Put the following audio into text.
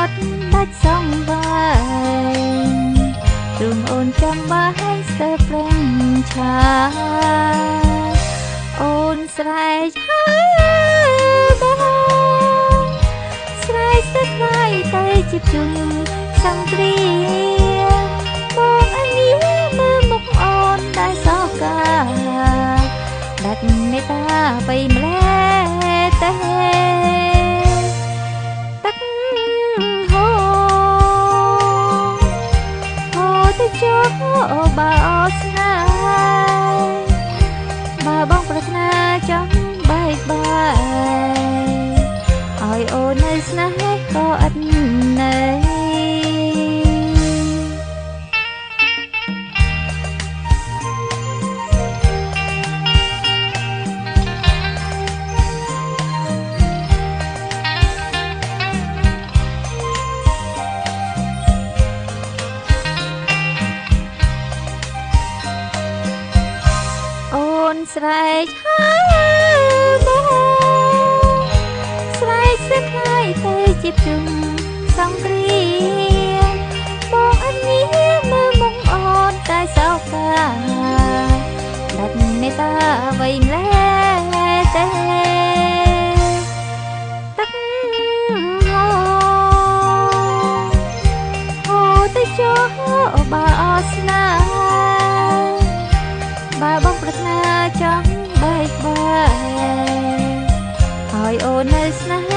ត់ដាច់សងវាយទ្រង់អូនចាំបាយស្ទើរប្រឹងឆាអូនស្រែកហើយបងស្រែកស្ទើរខ្លាយទៅជាជុំសង្គ្រាមបងអញមើលមុខអូនដែលសោកកាដាច់មេត្តាបីម្លេះទេទឹកហូរហូរទៅចុះបើអស្នាបើបងប្រាថ្នាចង់បែកបាយឲ្យអូននៅស្នេហ៍ក៏ឥតន័យស្រែកហើយបងស្រែកស្ទើរខ្លាយទៅជាជុំសង្គ្រាមបងអញមើលមុខអូនតែសោកកាដាច់មេត្តាអ្វីម្លេះទេទឹកហូរហូរទៅចុះបើអស្នាបើបងប្រាថ្នាចង់បែកបាយឲ្យអូននៅស្នេហ៍